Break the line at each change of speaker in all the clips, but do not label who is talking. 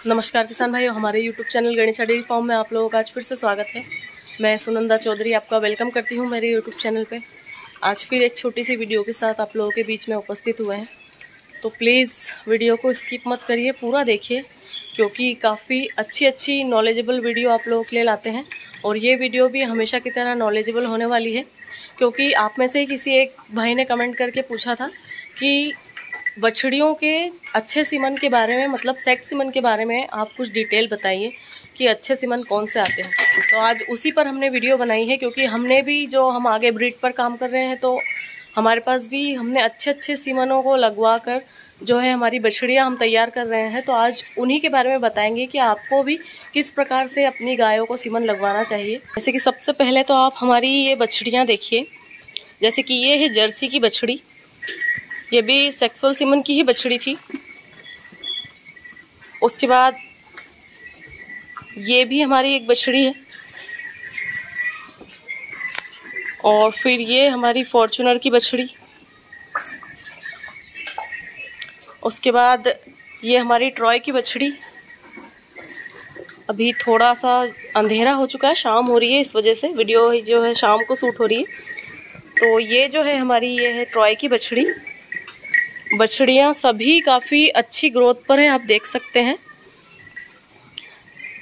नमस्कार किसान भाइयों, हमारे YouTube channel Ganesha dairy farm में आप लोगों का आज फिर से स्वागत है। मैं सुनंदा चौधरी आपका वेलकम करती हूं मेरे YouTube चैनल पे। आज फिर एक छोटी सी वीडियो के साथ आप लोगों के बीच में उपस्थित हुए हैं, तो प्लीज़ वीडियो को स्किप मत करिए, पूरा देखिए, क्योंकि काफ़ी अच्छी नॉलेजेबल वीडियो आप लोगों के लिए लाते हैं। और ये वीडियो भी हमेशा की तरह नॉलेजेबल होने वाली है, क्योंकि आप में से किसी एक भाई ने कमेंट करके पूछा था कि बछड़ियों के अच्छे सीमन के बारे में, मतलब सेक्स सीमन के बारे में आप कुछ डिटेल बताइए कि अच्छे सीमन कौन से आते हैं। तो आज उसी पर हमने वीडियो बनाई है, क्योंकि हमने भी हम आगे ब्रीड पर काम कर रहे हैं, तो हमारे पास भी हमने अच्छे सीमनों को लगवा कर हमारी बछड़ियाँ हम तैयार कर रहे हैं। तो आज उन्हीं के बारे में बताएंगे कि आपको भी किस प्रकार से अपनी गायों को सीमन लगवाना चाहिए। जैसे कि सबसे पहले तो आप हमारी ये बछड़ियाँ देखिए, जैसे कि ये है जर्सी की बछड़ी, ये भी सेक्सुअल सीमन की ही बछड़ी थी। उसके बाद ये भी हमारी एक बछड़ी है, और फिर ये हमारी फॉर्च्यूनर की बछड़ी। उसके बाद ये हमारी ट्रॉय की बछड़ी। अभी थोड़ा सा अंधेरा हो चुका है, शाम हो रही है, इस वजह से वीडियो है शाम को शूट हो रही है। तो ये है हमारी, ये है ट्रॉय की बछड़ी। बछड़ियाँ सभी काफ़ी अच्छी ग्रोथ पर हैं, आप देख सकते हैं।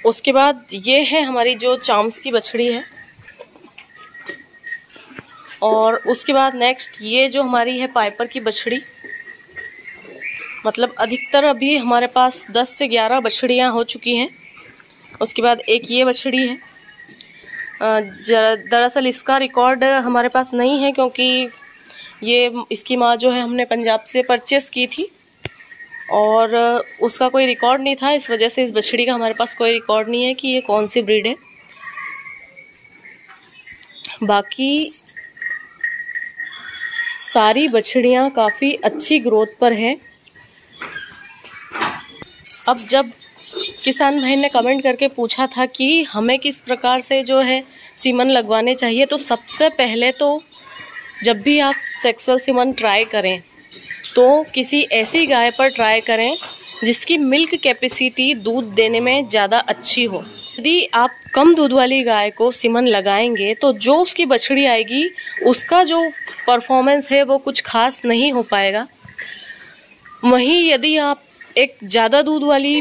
उसके बाद ये है हमारी जो चाम्स की बछड़ी है, और उसके बाद नेक्स्ट ये जो हमारी है पाइपर की बछड़ी। मतलब अधिकतर अभी हमारे पास 10 से 11 बछड़ियाँ हो चुकी हैं। उसके बाद एक ये बछड़ी है। दरअसल इसका रिकॉर्ड हमारे पास नहीं है, क्योंकि इसकी माँ है हमने पंजाब से परचेस की थी, और उसका कोई रिकॉर्ड नहीं था, इस वजह से इस बछड़ी का हमारे पास कोई रिकॉर्ड नहीं है कि ये कौन सी ब्रीड है। बाकी सारी बछड़ियाँ काफ़ी अच्छी ग्रोथ पर हैं। अब जब किसान भाई ने कमेंट करके पूछा था कि हमें किस प्रकार से सीमन लगवाने चाहिए, तो सबसे पहले तो जब भी आप सेक्सुअल सीमन ट्राई करें तो किसी ऐसी गाय पर ट्राई करें जिसकी मिल्क कैपेसिटी दूध देने में ज़्यादा अच्छी हो। यदि आप कम दूध वाली गाय को सीमन लगाएंगे तो जो उसकी बछड़ी आएगी उसका जो परफॉर्मेंस है वो कुछ खास नहीं हो पाएगा। वहीं यदि आप एक ज़्यादा दूध वाली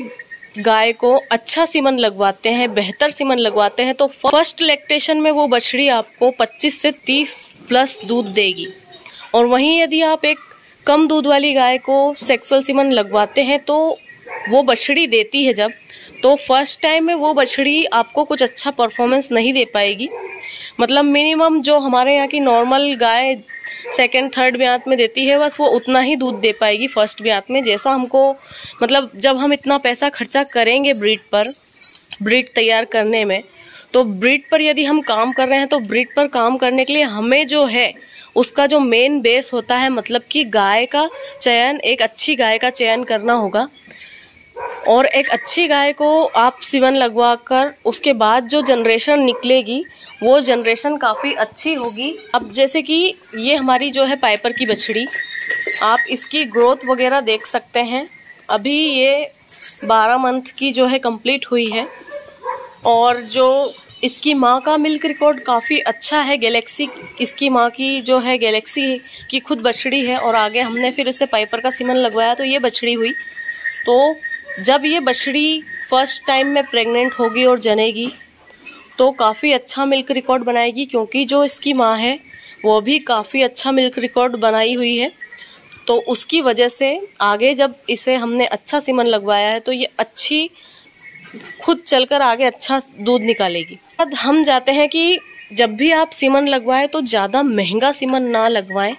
गाय को अच्छा सीमन लगवाते हैं, बेहतर सीमन लगवाते हैं, तो फर्स्ट लैक्टेशन में वो बछड़ी आपको 25 से 30 प्लस दूध देगी। और वहीं यदि आप एक कम दूध वाली गाय को सेक्सुअल सीमन लगवाते हैं तो वो बछड़ी देती है जब, तो फर्स्ट टाइम में वो बछड़ी आपको कुछ अच्छा परफॉर्मेंस नहीं दे पाएगी। मतलब मिनिमम जो हमारे यहाँ की नॉर्मल गाय सेकेंड थर्ड ब्यात में देती है, बस वो उतना ही दूध दे पाएगी फर्स्ट ब्यात में। जैसा हमको, मतलब जब हम इतना पैसा खर्चा करेंगे ब्रीड तैयार करने में, तो ब्रीड पर यदि हम काम कर रहे हैं तो ब्रीड पर काम करने के लिए हमें उसका जो मेन बेस होता है, मतलब कि गाय का चयन, एक अच्छी गाय का चयन करना होगा। और एक अच्छी गाय को आप सीमन लगवा कर उसके बाद जो जनरेशन निकलेगी वो जनरेशन काफ़ी अच्छी होगी। अब जैसे कि ये हमारी है पाइपर की बछड़ी, आप इसकी ग्रोथ वगैरह देख सकते हैं। अभी ये 12 मंथ की कंप्लीट हुई है, और इसकी माँ का मिल्क रिकॉर्ड काफ़ी अच्छा है। गैलेक्सी इसकी माँ की गैलेक्सी की खुद बछड़ी है, और आगे हमने फिर इसे पाइपर का सीमन लगवाया तो ये बछड़ी हुई। तो जब ये बछड़ी फर्स्ट टाइम में प्रेग्नेंट होगी और जनेगी तो काफ़ी अच्छा मिल्क रिकॉर्ड बनाएगी, क्योंकि जो इसकी माँ है वो भी काफ़ी अच्छा मिल्क रिकॉर्ड बनाई हुई है। तो उसकी वजह से आगे जब इसे हमने अच्छा सीमन लगवाया है तो ये अच्छी खुद चलकर आगे अच्छा दूध निकालेगी। अब हम जाते हैं कि जब भी आप सीमन लगवाएं तो ज़्यादा महंगा सीमन ना लगवाएं,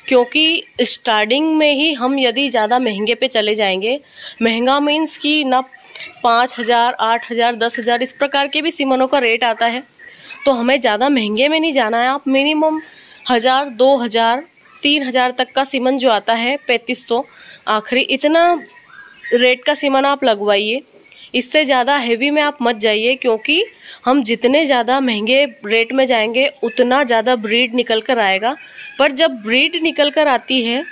क्योंकि स्टार्टिंग में ही हम यदि ज़्यादा महंगे पे चले जाएंगे, महंगा मीन्स कि ना 5,000, 8,000, 10,000 इस प्रकार के भी सीमनों का रेट आता है, तो हमें ज़्यादा महंगे में नहीं जाना है। आप मिनिमम 1,000, 2,000, 3,000 तक का सीमन जो आता है, 3500 आखिरी, इतना रेट का सीमन आप लगवाइए। इससे ज़्यादा हेवी में आप मत जाइए, क्योंकि हम जितने ज़्यादा महंगे रेट में जाएंगे उतना ज़्यादा ब्रीड निकल कर आएगा। पर जब ब्रीड निकल कर आती है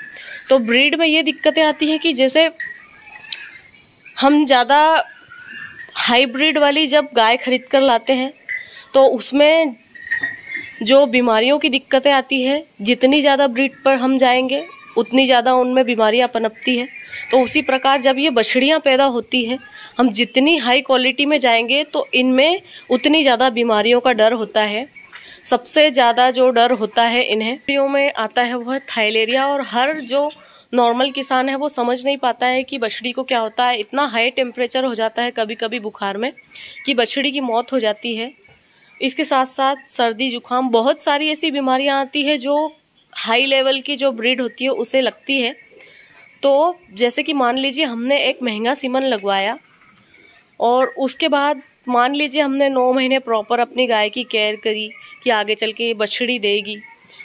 तो ब्रीड में ये दिक्कतें आती हैं कि जैसे हम ज़्यादा हाइब्रिड वाली जब गाय खरीद कर लाते हैं तो उसमें जो बीमारियों की दिक्कतें आती है, जितनी ज़्यादा ब्रीड पर हम जाएंगे उतनी ज़्यादा उनमें बीमारियां पनपती है। तो उसी प्रकार जब ये बछड़ियां पैदा होती हैं, हम जितनी हाई क्वालिटी में जाएंगे तो इनमें उतनी ज़्यादा बीमारियों का डर होता है। सबसे ज़्यादा जो डर होता है इन्हें बछड़ियों में आता है वो है थाइलेरिया। और हर जो नॉर्मल किसान है वो समझ नहीं पाता है कि बछड़ी को क्या होता है। इतना हाई टेम्परेचर हो जाता है कभी कभी बुखार में कि बछड़ी की मौत हो जाती है। इसके साथ साथ सर्दी जुकाम, बहुत सारी ऐसी बीमारियां आती है जो हाई लेवल की जो ब्रीड होती है उसे लगती है। तो जैसे कि मान लीजिए हमने एक महंगा सीमन लगवाया और उसके बाद मान लीजिए हमने 9 महीने प्रॉपर अपनी गाय की केयर करी कि आगे चल के ये बछड़ी देगी,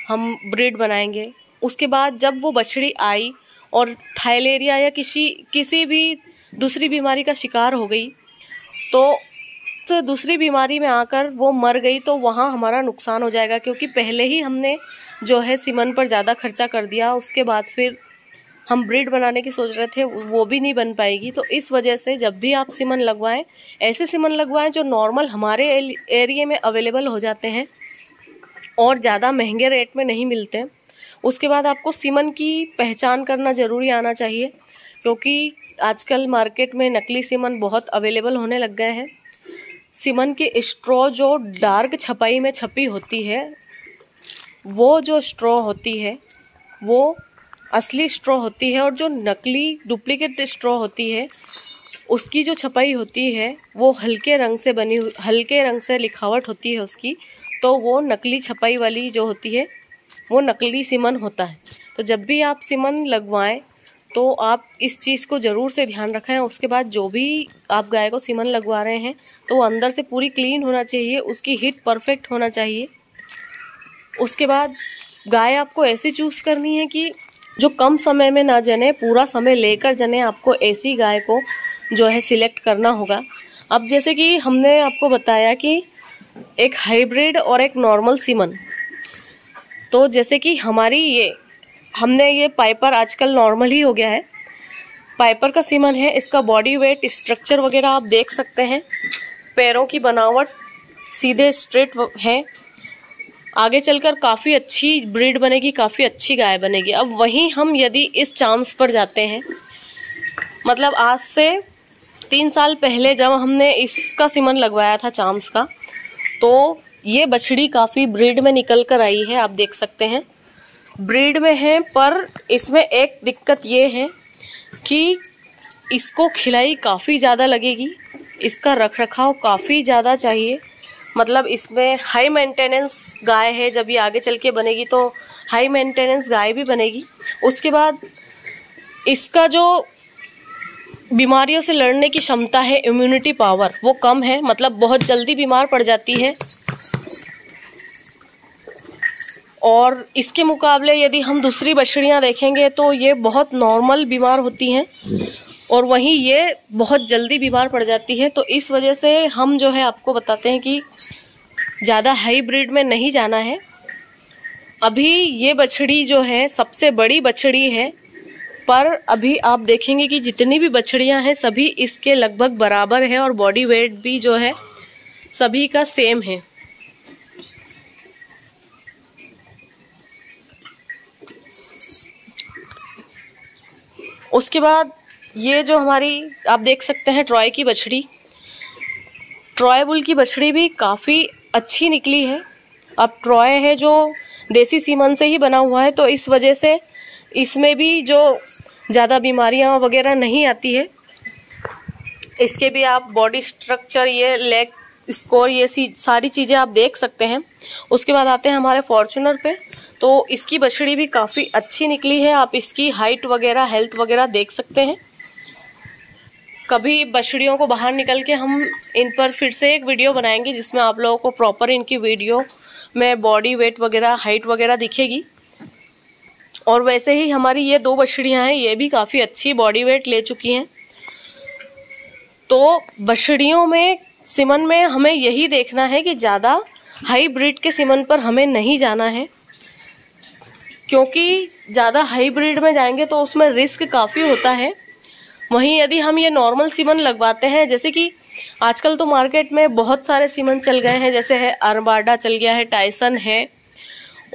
हम ब्रीड बनाएंगे। उसके बाद जब वो बछड़ी आई और थाइलेरिया या किसी भी दूसरी बीमारी का शिकार हो गई, तो दूसरी बीमारी में आकर वो मर गई, तो वहाँ हमारा नुकसान हो जाएगा, क्योंकि पहले ही हमने जो है सीमन पर ज़्यादा खर्चा कर दिया। उसके बाद फिर हम ब्रीड बनाने की सोच रहे थे, वो भी नहीं बन पाएगी। तो इस वजह से जब भी आप सीमन लगवाएं, ऐसे सीमन लगवाएं जो नॉर्मल हमारे एरिया में अवेलेबल हो जाते हैं और ज़्यादा महंगे रेट में नहीं मिलते। उसके बाद आपको सीमन की पहचान करना ज़रूरी आना चाहिए, क्योंकि आजकल मार्केट में नकली सीमन बहुत अवेलेबल होने लग गए हैं। सीमन की स्ट्रॉ जो डार्क छपाई में छपी होती है, वो जो स्ट्रॉ होती है वो असली स्ट्रॉ होती है, और जो नकली डुप्लीकेट स्ट्रॉ होती है उसकी जो छपाई होती है वो हल्के रंग से बनी हुई, हल्के रंग से लिखावट होती है उसकी, तो वो नकली छपाई वाली जो होती है वो नकली सीमन होता है। तो जब भी आप सीमन लगवाएं तो आप इस चीज़ को ज़रूर से ध्यान रखें। उसके बाद जो भी आप गाय को सीमन लगवा रहे हैं तो वो अंदर से पूरी क्लीन होना चाहिए, उसकी हीट परफेक्ट होना चाहिए। उसके बाद गाय आपको ऐसी चूज़ करनी है कि जो कम समय में ना जने, पूरा समय लेकर जने। आपको ऐसी गाय को जो है सिलेक्ट करना होगा। अब जैसे कि हमने आपको बताया कि एक हाइब्रिड और एक नॉर्मल सीमन, तो जैसे कि हमारी हमने ये पाइपर आजकल नॉर्मल ही हो गया है, पाइपर का सीमन है। इसका बॉडी वेट, स्ट्रक्चर वगैरह आप देख सकते हैं, पैरों की बनावट सीधे स्ट्रेट है। आगे चलकर काफ़ी अच्छी ब्रीड बनेगी, काफ़ी अच्छी गाय बनेगी। अब वहीं हम यदि इस चाम्स पर जाते हैं, मतलब आज से 3 साल पहले जब हमने इसका सीमन लगवाया था चाम्स का, तो ये बछड़ी काफ़ी ब्रीड में निकल कर आई है। आप देख सकते हैं ब्रीड में है, पर इसमें एक दिक्कत ये है कि इसको खिलाई काफ़ी ज़्यादा लगेगी, इसका रखरखाव काफ़ी ज़्यादा चाहिए। मतलब इसमें हाई मेंटेनेंस गाय है, जब ये आगे चल के बनेगी तो हाई मेंटेनेंस गाय भी बनेगी। उसके बाद इसका जो बीमारियों से लड़ने की क्षमता है, इम्यूनिटी पावर, वो कम है, मतलब बहुत जल्दी बीमार पड़ जाती है। और इसके मुकाबले यदि हम दूसरी बछड़ियां देखेंगे तो ये बहुत नॉर्मल बीमार होती हैं, और वहीं ये बहुत जल्दी बीमार पड़ जाती है। तो इस वजह से हम जो है आपको बताते हैं कि ज़्यादा हाई ब्रीड में नहीं जाना है। अभी ये बछड़ी जो है सबसे बड़ी बछड़ी है, पर अभी आप देखेंगे कि जितनी भी बछड़ियां हैं सभी इसके लगभग बराबर है, और बॉडी वेट भी जो है सभी का सेम है। उसके बाद ये जो हमारी आप देख सकते हैं ट्रॉय की बछड़ी, ट्रॉय बुल की बछड़ी भी काफ़ी अच्छी निकली है। अब ट्रॉय है जो देसी सीमन से ही बना हुआ है, तो इस वजह से इसमें भी जो ज़्यादा बीमारियां वगैरह नहीं आती है। इसके भी आप बॉडी स्ट्रक्चर, ये लेग स्कोर, ये सारी चीज़ें आप देख सकते हैं। उसके बाद आते हैं हमारे फॉर्च्यूनर पे, तो इसकी बछड़ी भी काफ़ी अच्छी निकली है। आप इसकी हाइट वगैरह, हेल्थ वगैरह देख सकते हैं। कभी बछड़ियों को बाहर निकल के हम इन पर फिर से एक वीडियो बनाएंगे, जिसमें आप लोगों को प्रॉपर इनकी वीडियो में बॉडी वेट वगैरह, हाइट वगैरह दिखेगी। और वैसे ही हमारी ये 2 बछड़ियाँ हैं, ये भी काफ़ी अच्छी बॉडी वेट ले चुकी हैं। तो बछड़ियों में, सीमन में हमें यही देखना है कि ज़्यादा हाई ब्रीड के सीमन पर हमें नहीं जाना है, क्योंकि ज़्यादा हाई ब्रीड में जाएंगे तो उसमें रिस्क काफ़ी होता है। वहीं यदि हम ये नॉर्मल सीमन लगवाते हैं, जैसे कि आजकल तो मार्केट में बहुत सारे सीमन चल गए हैं, जैसे है अरबाडा चल गया है, टाइसन है,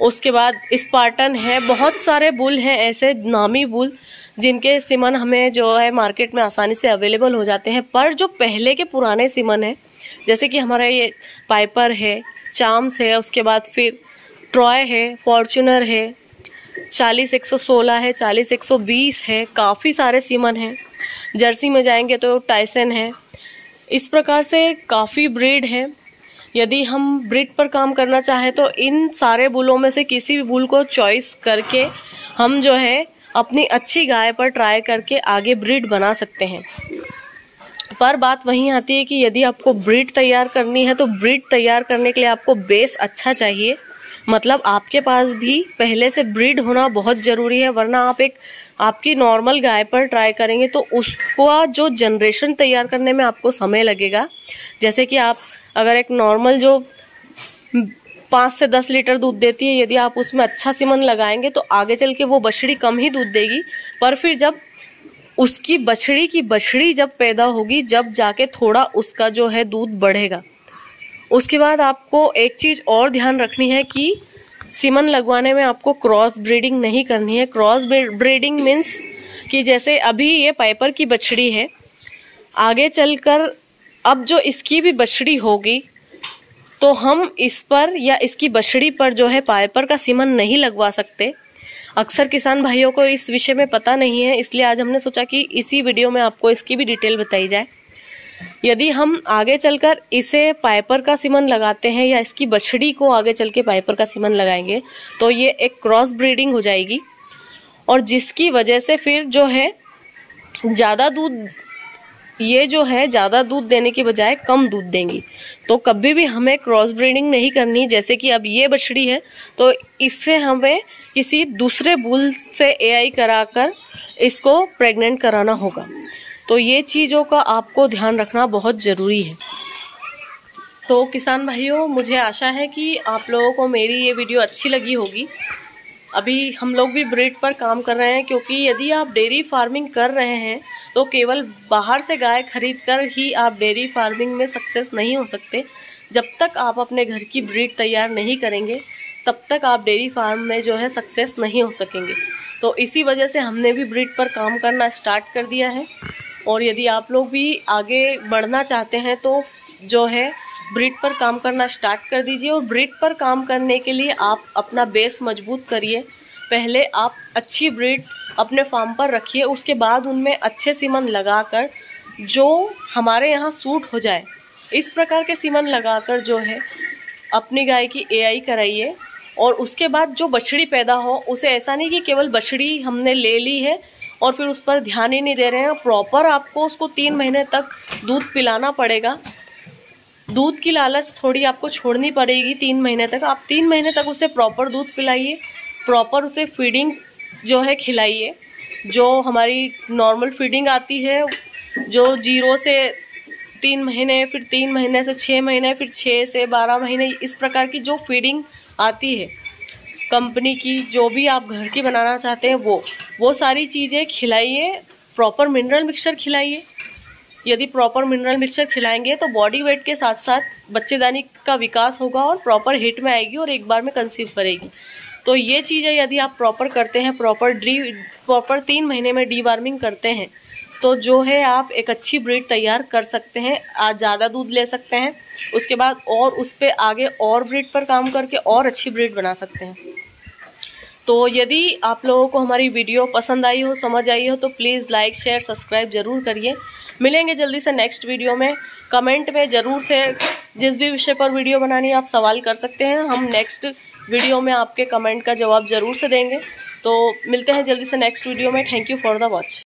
उसके बाद स्पार्टन है, बहुत सारे बुल हैं ऐसे नामी बुल जिनके सीमन हमें जो है मार्केट में आसानी से अवेलेबल हो जाते हैं। पर जो पहले के पुराने सीमन हैं, जैसे कि हमारा ये पाइपर है, चाम्स है, उसके बाद फिर ट्रॉय है, फॉर्च्यूनर है, 40-116 है, 40-120 है, काफ़ी सारे सीमन हैं। जर्सी में जाएंगे तो टाइसन है। इस प्रकार से काफ़ी ब्रीड है। यदि हम ब्रीड पर काम करना चाहें तो इन सारे बुलों में से किसी भी बुल को चॉइस करके हम जो है अपनी अच्छी गाय पर ट्राई करके आगे ब्रीड बना सकते हैं। पर बात वहीं आती है कि यदि आपको ब्रीड तैयार करनी है तो ब्रीड तैयार करने के लिए आपको बेस अच्छा चाहिए, मतलब आपके पास भी पहले से ब्रीड होना बहुत ज़रूरी है, वरना आप एक आपकी नॉर्मल गाय पर ट्राई करेंगे तो उसका जो जनरेशन तैयार करने में आपको समय लगेगा। जैसे कि आप अगर एक नॉर्मल जो 5 से 10 लीटर दूध देती है, यदि आप उसमें अच्छा सीमन लगाएंगे तो आगे चल के वो बछड़ी कम ही दूध देगी, पर फिर जब उसकी बछड़ी की बछड़ी जब पैदा होगी, जब जाके थोड़ा उसका जो है दूध बढ़ेगा। उसके बाद आपको एक चीज़ और ध्यान रखनी है कि सीमन लगवाने में आपको क्रॉस ब्रीडिंग नहीं करनी है। क्रॉस ब्रीडिंग मीन्स कि जैसे अभी ये पाइपर की बछड़ी है, आगे चलकर अब जो इसकी भी बछड़ी होगी तो हम इस पर या इसकी बछड़ी पर जो है पाइपर का सीमन नहीं लगवा सकते। अक्सर किसान भाइयों को इस विषय में पता नहीं है, इसलिए आज हमने सोचा कि इसी वीडियो में आपको इसकी भी डिटेल बताई जाए। यदि हम आगे चलकर इसे पाइपर का सीमन लगाते हैं या इसकी बछड़ी को आगे चल के पाइपर का सीमन लगाएंगे तो ये एक क्रॉस ब्रीडिंग हो जाएगी, और जिसकी वजह से फिर जो है ज़्यादा दूध ज़्यादा दूध देने की बजाय कम दूध देंगी। तो कभी भी हमें क्रॉस ब्रीडिंग नहीं करनी। जैसे कि अब ये बछड़ी है तो इससे हमें किसी दूसरे बुल से एआई कराकर इसको प्रेग्नेंट कराना होगा। तो ये चीज़ों का आपको ध्यान रखना बहुत ज़रूरी है। तो किसान भाइयों, मुझे आशा है कि आप लोगों को मेरी ये वीडियो अच्छी लगी होगी। अभी हम लोग भी ब्रीड पर काम कर रहे हैं, क्योंकि यदि आप डेयरी फार्मिंग कर रहे हैं तो केवल बाहर से गाय खरीद कर ही आप डेयरी फार्मिंग में सक्सेस नहीं हो सकते। जब तक आप अपने घर की ब्रीड तैयार नहीं करेंगे तब तक आप डेयरी फार्म में जो है सक्सेस नहीं हो सकेंगे। तो इसी वजह से हमने भी ब्रीड पर काम करना स्टार्ट कर दिया है। और यदि आप लोग भी आगे बढ़ना चाहते हैं तो जो है ब्रीड पर काम करना स्टार्ट कर दीजिए। और ब्रीड पर काम करने के लिए आप अपना बेस मजबूत करिए। पहले आप अच्छी ब्रीड अपने फार्म पर रखिए, उसके बाद उनमें अच्छे सीमन लगाकर जो हमारे यहाँ सूट हो जाए, इस प्रकार के सीमन लगाकर जो है अपनी गाय की एआई कराइए। और उसके बाद जो बछड़ी पैदा हो उसे ऐसा नहीं कि केवल बछड़ी हमने ले ली है और फिर उस पर ध्यान ही नहीं दे रहे हैं। प्रॉपर आपको उसको 3 महीने तक दूध पिलाना पड़ेगा। दूध की लालच थोड़ी आपको छोड़नी पड़ेगी। 3 महीने तक आप 3 महीने तक उसे प्रॉपर दूध पिलाइए, प्रॉपर उसे फीडिंग जो है खिलाइए। जो हमारी नॉर्मल फीडिंग आती है, जो 0 से 3 महीने, फिर 3 महीने से 6 महीने, फिर 6 से 12 महीने, इस प्रकार की जो फीडिंग आती है कंपनी की, जो भी आप घर की बनाना चाहते हैं वो सारी चीज़ें खिलाइए। प्रॉपर मिनरल मिक्सचर खिलाइए। यदि प्रॉपर मिनरल मिक्सचर खिलाएंगे तो बॉडी वेट के साथ साथ बच्चेदानी का विकास होगा और प्रॉपर हिट में आएगी और एक बार में कंसीव करेगी। तो ये चीज़ें यदि आप प्रॉपर करते हैं, प्रॉपर 3 महीने में डीवार्मिंग करते हैं, तो जो है आप एक अच्छी ब्रीड तैयार कर सकते हैं। आज ज़्यादा दूध ले सकते हैं, उसके बाद और उस पर आगे और ब्रीड पर काम करके और अच्छी ब्रीड बना सकते हैं। तो यदि आप लोगों को हमारी वीडियो पसंद आई हो, समझ आई हो, तो प्लीज़ लाइक, शेयर, सब्सक्राइब ज़रूर करिए। मिलेंगे जल्दी से नेक्स्ट वीडियो में। कमेंट में ज़रूर से जिस भी विषय पर वीडियो बनानी है आप सवाल कर सकते हैं। हम नेक्स्ट वीडियो में आपके कमेंट का जवाब ज़रूर से देंगे। तो मिलते हैं जल्दी से नेक्स्ट वीडियो में। Thank you for the watch.